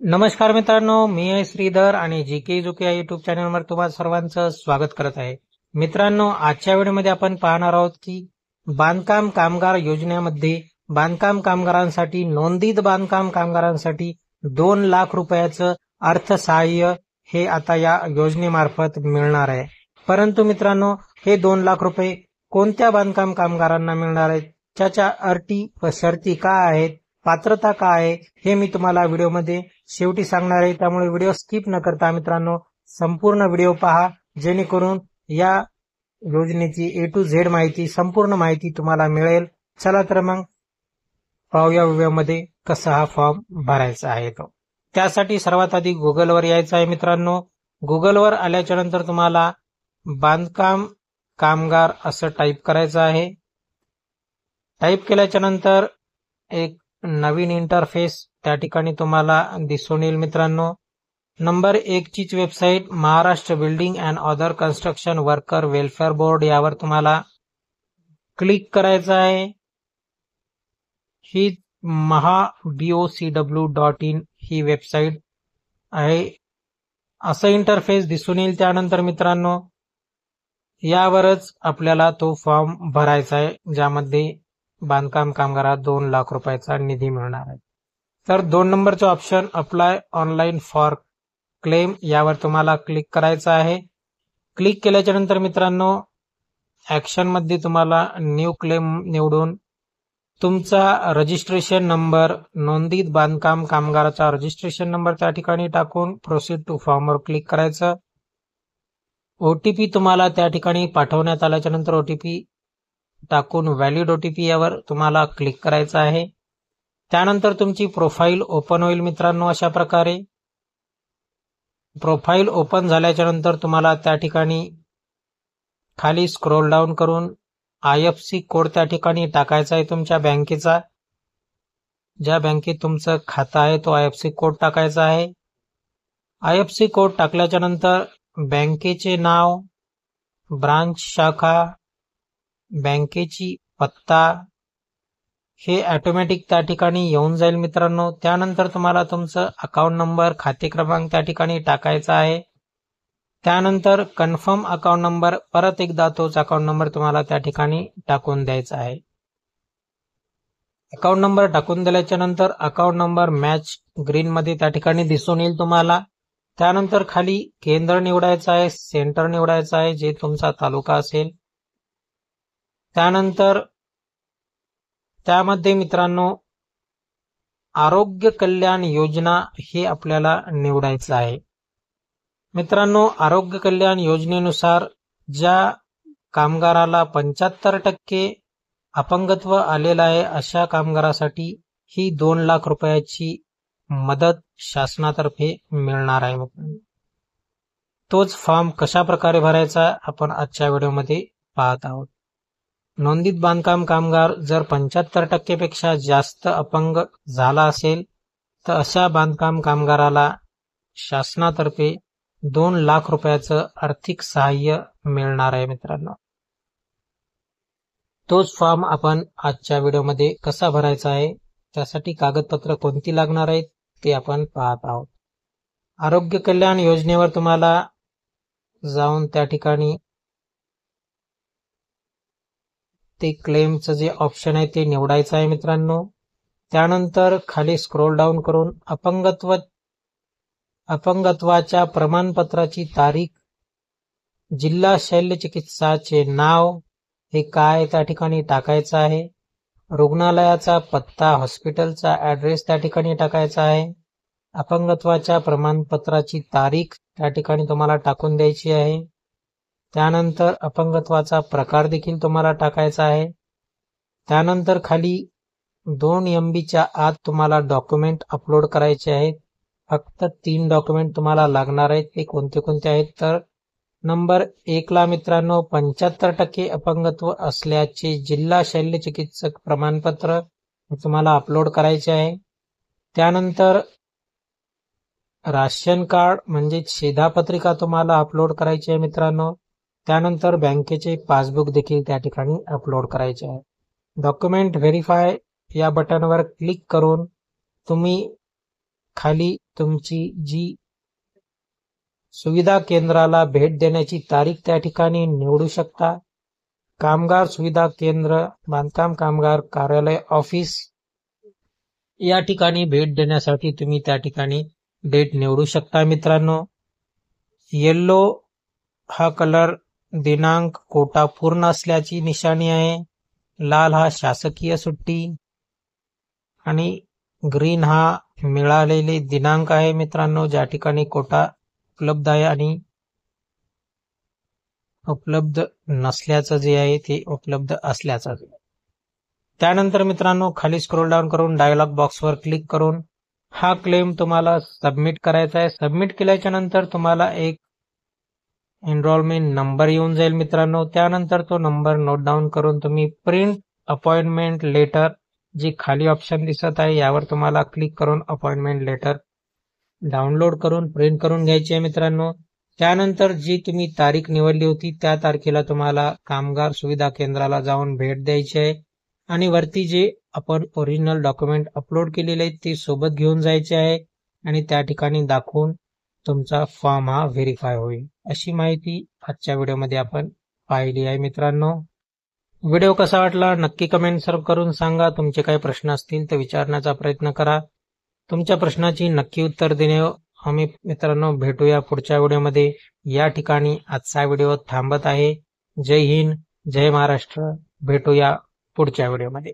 नमस्कार मित्रांनो, मी आहे श्रीधर आणि जी के जुके या युट्यूब चॅनलवर तुम्हा सर्वांचं स्वागत करत आहे. मित्रांनो, आजच्या व्हिडिओमध्ये आपण पाहणार आहोत की बांधकाम कामगार योजनेमध्ये बांधकाम कामगारांसाठी नोंदीत बांधकाम कामगारांसाठी 2 लाख रुपयाचं अर्थसहाय्य हे आता या योजनेमार्फत मिळणार आहे. परंतु मित्रांनो, हे 2 लाख रुपये कोणत्या बांधकाम कामगारांना मिळणार आहेत, त्याच्या अटी व शर्ती काय आहेत, पात्रता काय आहे, हे मी तुम्हाला व्हिडिओमध्ये शेवटी सांगणार आहे. त्यामुळे व्हिडिओ स्किप न करता मित्रांनो संपूर्ण व्हिडिओ पहा, जेणेकरून या योजनेची ए टू झेड माहिती, संपूर्ण माहिती तुम्हाला मिळेल. चला तर मग पाहूया व्हिडिओमध्ये कसा हा फॉर्म भरायचा आहे तो. त्यासाठी सर्वात आधी गुगलवर यायचं आहे मित्रांनो. गुगलवर आल्याच्या नंतर तुम्हाला बांधकाम कामगार असं टाईप करायचं आहे. टाईप केल्याच्या नंतर एक नवीन इंटरफेस त्या ठिकाणी तुम्हाला दिसून येईल मित्रांनो. नंबर 1 चीच website Maharashtra building and other construction worker welfare board यावर तुम्हाला क्लिक करायचं आहे. ही mahabocw.in ही वेबसाईट आहे. असं इंटरफेस दिसून येईल. त्यानंतर मित्रांनो यावरच आपल्याला तो फॉर्म भरायचा आहे, ज्यामध्ये बांधकाम कामगारात 2 लाख रुपयाचा निधी मिळणार आहे. तर 2 नंबरचं option apply online for claim यावर तुम्हाला क्लिक करायचं आहे. क्लिक केल्याच्या नंतर मित्रांनो ऍक्शन मध्ये तुम्हाला न्यू क्लेम निवडून तुमचा रजिस्ट्रेशन नंबर, नोंदीत बांधकाम कामगाराचा रजिस्ट्रेशन नंबर त्या ठिकाणी टाकून प्रोसीड टू फॉर्मवर क्लिक करायचं. ओटीपी तुम्हाला त्या ठिकाणी पाठवण्यात आल्याच्या नंतर ओटीपी टाकून व्हॅलिड ओटीपी यावर तुम्हाला क्लिक करायचं आहे. त्यानंतर तुमची प्रोफाईल ओपन होईल मित्रांनो. अशा प्रकारे प्रोफाईल ओपन झाल्याच्या नंतर तुम्हाला त्या ठिकाणी खाली स्क्रोल डाऊन करून IFSC कोड त्या ठिकाणी टाकायचा आहे तुमच्या बँकेचा. ज्या बँकेत तुमचं खातं आहे तो IFSC कोड टाकायचा आहे. IFSC कोड टाकल्याच्या नंतर बँकेचे नाव, ब्रांच शाखा, बँकेची पत्ता हे ऑटोमॅटिक त्या ठिकाणी येऊन जाईल मित्रांनो. त्यानंतर तुम्हाला तुमचं अकाउंट नंबर, खाते क्रमांक त्या ठिकाणी टाकायचा आहे. त्यानंतर कन्फर्म अकाउंट नंबर, परत एकदा तोच अकाउंट नंबर तुम्हाला त्या ठिकाणी टाकून द्यायचा आहे. अकाउंट नंबर टाकून दिल्याच्या नंतर अकाउंट नंबर मॅच ग्रीन मध्ये त्या ठिकाणी दिसून येईल तुम्हाला. त्यानंतर खाली केंद्र निवडायचं आहे, सेंटर निवडायचं आहे, जे तुमचा तालुका असेल. त्यानंतर त्यामध्ये मित्रांनो आरोग्य कल्याण योजना हे आपल्याला निवडायचं आहे. मित्रांनो आरोग्य कल्याण योजनेनुसार ज्या कामगाराला 75% अपंगत्व आलेलं आहे अशा कामगारासाठी ही 2 लाख रुपयाची मदत शासनातर्फे मिळणार आहे. तोच फॉर्म कशा प्रकारे भरायचा आपण आजच्या व्हिडिओमध्ये पाहत आहोत. नोंदीत बांधकाम कामगार जर 75% पेक्षा जास्त अपंग झाला असेल तर अशा बांधकाम कामगाराला शासनातर्फे 2 लाख रुपयाचं आर्थिक सहाय्य मिळणार आहे मित्रांनो. तोच फॉर्म आपण आजच्या व्हिडिओमध्ये कसा भरायचा आहे, त्यासाठी कागदपत्र कोणती लागणार आहेत ते आपण पाहत आहोत. आरोग्य कल्याण योजनेवर तुम्हाला जाऊन त्या ठिकाणी ते क्लेमचं जे ऑप्शन आहे ते निवडायचं आहे मित्रांनो. त्यानंतर खाली स्क्रोल डाऊन करून अपंगत्वाच्या प्रमाणपत्राची तारीख, जिल्हा शल्य चिकित्साचे नाव हे काय त्या ठिकाणी टाकायचं आहे. रुग्णालयाचा पत्ता, हॉस्पिटलचा ऍड्रेस त्या ठिकाणी टाकायचा आहे. अपंगत्वाच्या प्रमाणपत्राची तारीख त्या ठिकाणी तुम्हाला टाकून द्यायची आहे. त्यानंतर अपंगत्वाचा प्रकार देखील तुम्हाला टाकायचा आहे. त्यानंतर खाली 2 MBच्या आत तुम्हाला डॉक्युमेंट अपलोड करायचे आहेत. फक्त 3 डॉक्युमेंट तुम्हाला लागणार आहेत. ते कोणते कोणते आहेत तर नंबर 1 ला मित्रांनो 75% अपंगत्व असल्याचे जिल्हा शल्य चिकित्सक प्रमाणपत्र तुम्हाला अपलोड करायचे आहे. त्यानंतर राशन कार्ड म्हणजे शिधापत्रिका तुम्हाला अपलोड करायची आहे मित्रांनो. त्यानंतर बँकेचे पासबुक देखील त्या ठिकाणी अपलोड करायचे आहे. डॉक्युमेंट व्हेरीफाय या बटनवर क्लिक करून तुम्ही खाली तुमची जी सुविधा केंद्राला भेट देण्याची तारीख त्या ठिकाणी निवडू शकता. कामगार सुविधा केंद्र, बांधकाम कामगार कार्यालय ऑफिस या ठिकाणी भेट देण्यासाठी तुम्ही त्या ठिकाणी डेट निवडू शकता. मित्रांनो, येल्लो हा कलर दिनांक कोटा पूर्ण असल्याची निशाणी आहे. लाल हा शासकीय सुट्टी आणि ग्रीन हा मिळालेले दिनांक आहे. मित्रांनो, ज्या ठिकाणी कोटा उपलब्ध आहे आणि उपलब्ध नसल्याचं जे आहे ते उपलब्ध असल्याचं. त्यानंतर मित्रांनो, खाली स्क्रोल डाऊन करून डायलॉग बॉक्सवर क्लिक करून हा क्लेम तुम्हाला सबमिट करायचा आहे. सबमिट केल्याच्या नंतर तुम्हाला एक एनरोलमेंट नंबर येऊन जाईल मित्रांनो. त्यानंतर तो नंबर नोट डाऊन करून तुम्ही प्रिंट अपॉइंटमेंट लेटर, जी खाली ऑप्शन दिसत आहे यावर तुम्हाला क्लिक करून अपॉइंटमेंट लेटर डाउनलोड करून प्रिंट करून घ्यायची आहे मित्रांनो. त्यानंतर जी तुम्ही तारीख निवडली होती त्या तारखेला तुम्हाला कामगार सुविधा केंद्राला जाऊन भेट द्यायची आहे आणि वरती जे आपण ओरिजिनल डॉक्युमेंट अपलोड केलेले आहेत ते सोबत घेऊन जायचे आहे आणि त्या ठिकाणी दाखवून तुमचा फॉर्म हा व्हेरीफाय होईल. अशी माहिती आजच्या व्हिडिओमध्ये आपण पाहिली आहे मित्रांनो. व्हिडिओ कसा वाटला नक्की कमेंट करून सांगा. तुमचे काही प्रश्न असतील तर विचारण्याचा प्रयत्न करा. तुमच्या प्रश्नाची नक्की उत्तर देणे आम्ही मित्रांनो भेटूया पुढच्या व्हिडिओमध्ये. या ठिकाणी आजचा व्हिडिओ थांबत आहे. जय हिंद, जय महाराष्ट्र. भेटूया पुढच्या व्हिडिओमध्ये.